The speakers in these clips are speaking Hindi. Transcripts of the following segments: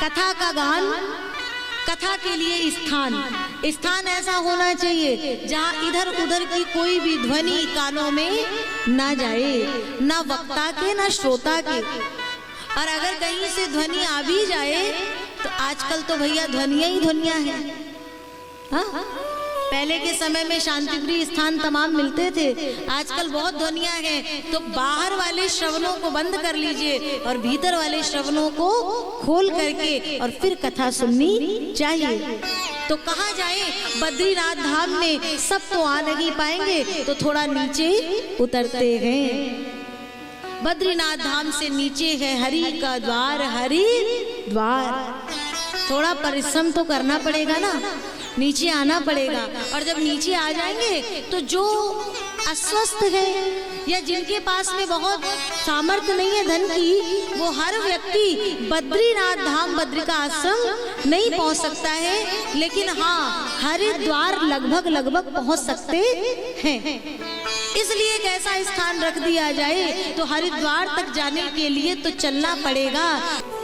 कथा का गान, कथा के लिए स्थान, स्थान ऐसा होना चाहिए जहाँ इधर उधर की कोई भी ध्वनि कानों में ना जाए, ना वक्ता के ना श्रोता के। और अगर कहीं से ध्वनि आ भी जाए तो आजकल तो भैया ध्वनियां ही ध्वनियां हैं। हाँ, पहले के समय में शांतिप्रिय स्थान तमाम मिलते थे, आजकल बहुत ध्वनियां हैं। तो बाहर वाले श्रवणों को बंद कर लीजिए और भीतर वाले श्रवणों को खोल करके और फिर कथा सुननी चाहिए। तो कहा जाए बद्रीनाथ धाम में सब तो आ नहीं पाएंगे तो थोड़ा नीचे उतरते हैं। बद्रीनाथ धाम से नीचे है हरि का द्वार, हरि द्वार। थोड़ा परिश्रम तो करना पड़ेगा ना, नीचे आना पड़ेगा। और जब नीचे आ जाएंगे तो जो अस्वस्थ है या जिनके पास में बहुत सामर्थ्य नहीं है धन की, वो हर व्यक्ति बद्रीनाथ धाम बद्रिका आश्रम नहीं पहुंच सकता है, लेकिन हाँ हरिद्वार लगभग पहुंच सकते हैं। इसलिए एक ऐसा स्थान रख दिया जाए तो हरिद्वार तक जाने के लिए तो चलना पड़ेगा।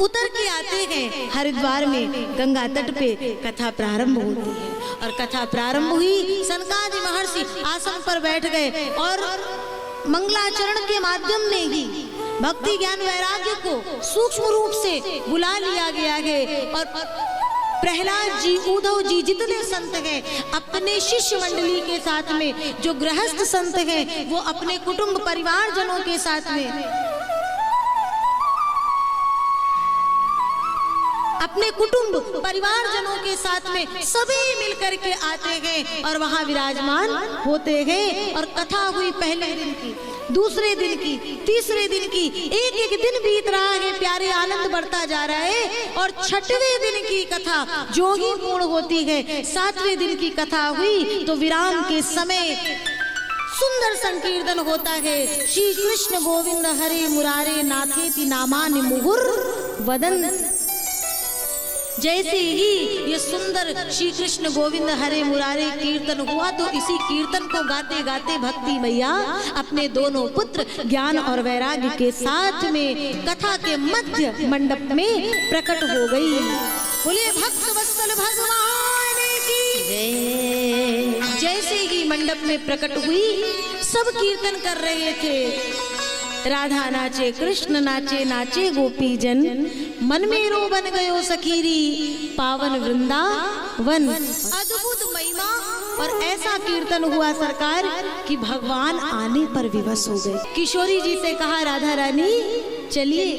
उतर के आते हैं हरिद्वार में, गंगा तट पे कथा प्रारंभ होती है। और कथा प्रारंभ हुई, सनकादि महर्षि आसन पर बैठ गए और मंगलाचरण के माध्यम ने ही भक्ति ज्ञान वैराग्य को सूक्ष्म रूप से बुला लिया गया है। और प्रहलाद जी, उद्धव जी जितने संत हैं अपने शिष्य मंडली के साथ में, जो गृहस्थ संत हैं वो अपने कुटुंब परिवार जनों के साथ में, अपने कुटुंब परिवार जनों के साथ में सभी मिलकर के आते हैं और वहां विराजमान होते हैं। और कथा हुई पहले दिन की, दूसरे दिन की, तीसरे दिन की, एक एक दिन बीत रहा है, प्यारे आनंद बढ़ता जा रहा है। और छठवें दिन की कथा जो ही पूर्ण होती है, सातवें दिन की कथा हुई तो विराम के समय सुंदर संकीर्तन होता है। श्री कृष्ण गोविंद हरे मुरारे नाथेति नामानि मुहुर वदन। जैसे ही ये सुंदर श्री कृष्ण गोविंद हरे मुरारे कीर्तन हुआ तो इसी कीर्तन को गाते गाते भक्ति मैया अपने दोनों पुत्र ज्ञान और वैराग्य के साथ में कथा के मध्य मंडप में प्रकट हो गई। बोले भक्त वत्सल भगवान की जय। जैसे ही मंडप में प्रकट हुई, सब कीर्तन कर रहे थे। राधा नाचे, कृष्ण नाचे, नाचे गोपी जन, मन मेरो बन गयो सखीरी, पावन वृंदावन। अद्भुत महिमा और ऐसा कीर्तन हुआ सरकार कि भगवान आने पर विवश हो गए। किशोरी जी से कहा, राधा रानी चलिए,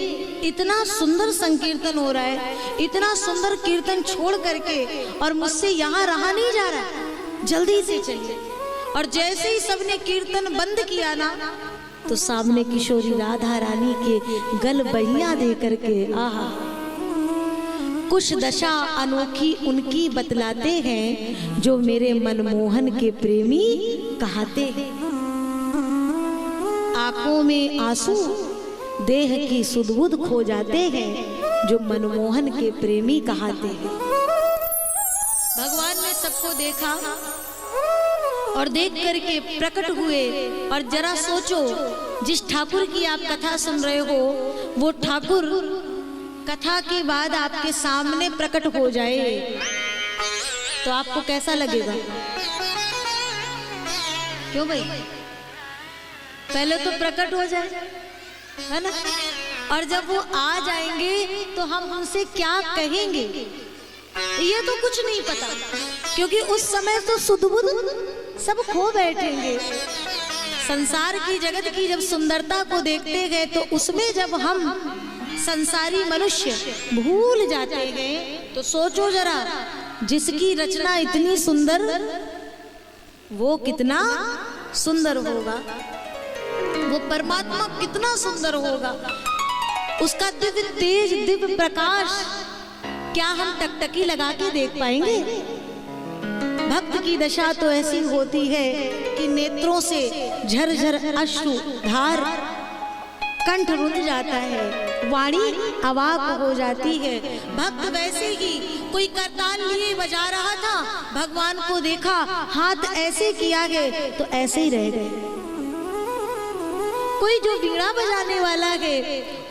इतना सुंदर संकीर्तन हो रहा है, इतना सुंदर कीर्तन छोड़ करके और मुझसे यहाँ रहा नहीं जा रहा, जल्दी से चलिए। और जैसे ही सबने कीर्तन बंद किया ना, तो सामने किशोरी राधा रानी के गल बहिया दे करके आहा, कुछ दशा अनोखी उनकी बतलाते हैं जो मेरे मनमोहन के प्रेमी कहते हैं। आंखों में आंसू, देह की सुध-बुध खो जाते हैं जो मनमोहन के प्रेमी कहते हैं। भगवान ने सबको देखा और देख करके प्रकट हुए। और जरा सोचो, जिस ठाकुर की आप कथा सुन रहे हो वो ठाकुर कथा के बाद आपके सामने प्रकट हो जाए तो आपको कैसा लगेगा? क्यों भाई? पहले तो प्रकट हो जाए, है ना? और जब वो आ जाएंगे तो हम उनसे क्या कहेंगे ये तो कुछ नहीं पता, क्योंकि उस समय तो सुध-बुध सब खो बैठेंगे। संसार की जगत की जब सुंदरता को देखते हैं तो उसमें जब हम संसारी मनुष्य भूल जाते हैं तो सोचो जरा, जिसकी रचना इतनी सुंदर वो कितना सुंदर होगा, वो परमात्मा कितना सुंदर होगा, उसका दिव्य तेज दिव्य प्रकाश क्या हम टकटकी लगा के देख पाएंगे? भक्त की दशा तो ऐसी होती है कि नेत्रों से झरझर अश्रु धार, कंठ रुंध जाता है, वाणी अवाक हो जाती है। भक्त वैसे ही कोई करताल लिए बजा रहा था, भगवान को देखा, हाथ ऐसे किया है तो ऐसे ही रह गए। कोई जो वीणा बजाने वाला है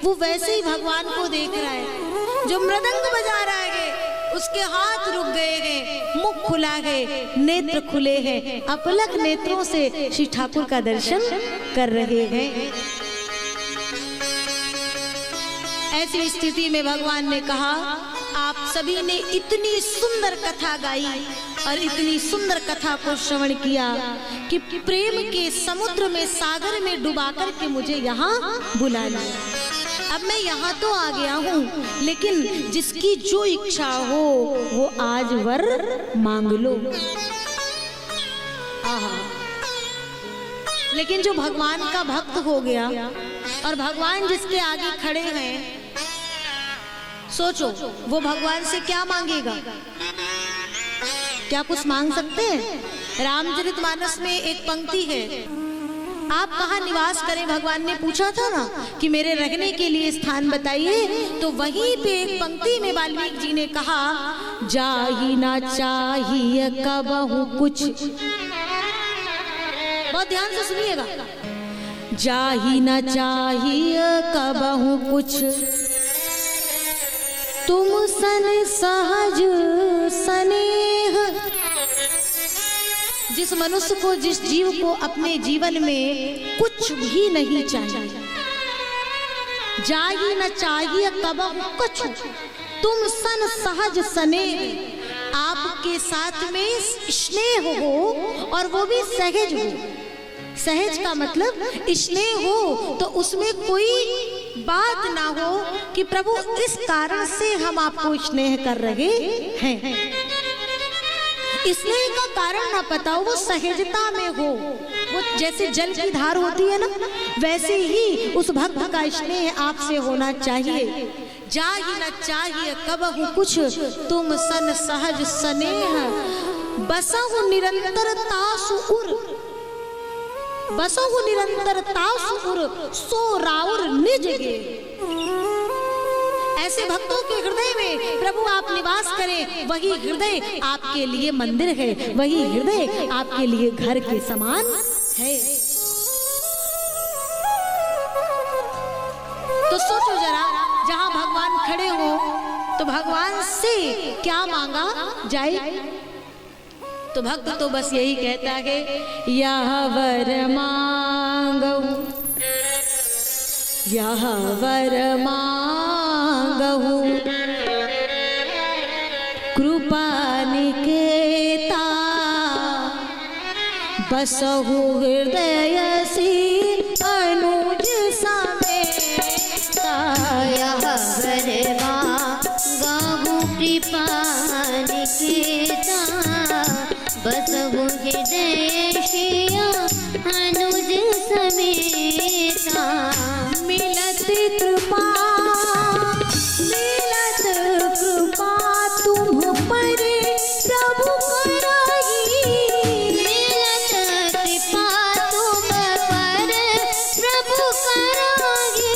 वो वैसे ही भगवान को देख रहा है, जो मृदंग बजा रहा है उसके हाथ रुक गए हैं, मुख खुला है, नेत्र खुले हैं, अपलक नेत्रों से श्री ठाकुर का दर्शन कर रहे हैं। ऐसी स्थिति में भगवान ने कहा, आप सभी ने इतनी सुंदर कथा गाई और इतनी सुंदर कथा को श्रवण किया कि प्रेम के समुद्र में, सागर में डुबा करके मुझे यहाँ बुला लिया। अब मैं यहाँ तो आ गया हूँ, लेकिन जिसकी जो इच्छा हो वो आज वर मांग लो। आहा। लेकिन जो भगवान का भक्त हो गया और भगवान जिसके आगे खड़े हैं, सोचो वो भगवान से क्या मांगेगा? क्या कुछ मांग सकते हैं? रामचरितमानस में एक पंक्ति है, आप कहाँ निवास करें? भगवान ने पूछा था ना कि मेरे रहने के लिए स्थान बताइए, तो वहीं पे एक पंक्ति में वाल्मीकि जी ने कहा, जाही ना चाहिए कबहू कुछ। बहुत ध्यान से सुनिएगा, जाही ना चाहिए कबहू कुछ, तुम सन सहज सनेह। जिस मनुष्य को, जिस जीव को अपने जीवन में कुछ भी नहीं चाहिए, जाही न चाहिए कबहू कुछ, तुम सन सहज स्नेह, आपके साथ में स्नेह हो और वो भी सहज हो। सहज का मतलब स्नेह हो तो उसमें कोई बात ना हो कि प्रभु इस कारण से हम आपको स्नेह कर रहे हैं। स्नेह का कारण ना पता हो, वो सहजता में हो। वो जैसे जल की धार होती है ना, वैसे ही उस भक्त का स्नेह आपसे होना चाहिए। जाही न चाहिए कबहू कुछ, तुम सन सहज स्नेह, बसहु निरंतर तासु उर, बसहु निरंतर तासु उर, सो राउर निज गे। ऐसे भक्तों के हृदय में प्रभु आप निवास करें, वही हृदय आपके लिए मंदिर है, वही हृदय आपके लिए घर के समान है। तो सोचो जरा, जहां भगवान खड़े हो तो भगवान से क्या मांगा जाए? तो भक्त तो बस यही कहता है, यह वर मांगो, यह वर मांगहु, कृपा निकेता, बसहु हृदय सी अनुज समेता। यह वर मांगहु, कृपा निकेता, बसहु हृदय सी अनुज समेता। मिलत कृपा, मिलत कृपा तुम पर प्रभु कराई, मिलत कृपा तुम पर प्रभु कराई।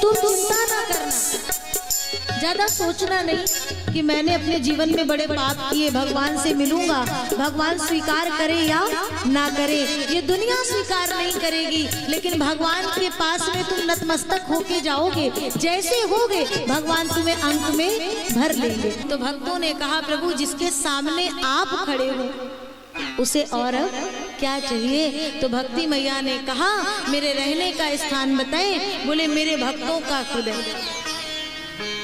तुम चिंता ना करना, ज्यादा सोचना नहीं कि मैंने अपने जीवन में बड़े पाप किए, भगवान से मिलूंगा, भगवान स्वीकार करे या ना करे, ये दुनिया स्वीकार नहीं करेगी, लेकिन भगवान के पास में तुम नतमस्तक होके जाओगे, जैसे होगे भगवान तुम्हें अंक में भर लेंगे। तो भक्तों ने कहा, प्रभु जिसके सामने आप खड़े हो उसे और क्या चाहिए? तो भक्ति मैया ने कहा, मेरे रहने का स्थान बताएं। बोले, मेरे भक्तों का हृदय,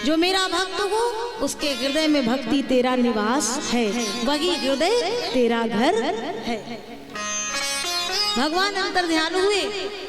जो मेरा भक्त हो उसके हृदय में भक्ति तेरा निवास है, वही हृदय तेरा घर है। भगवान अंतर्ध्यान हुए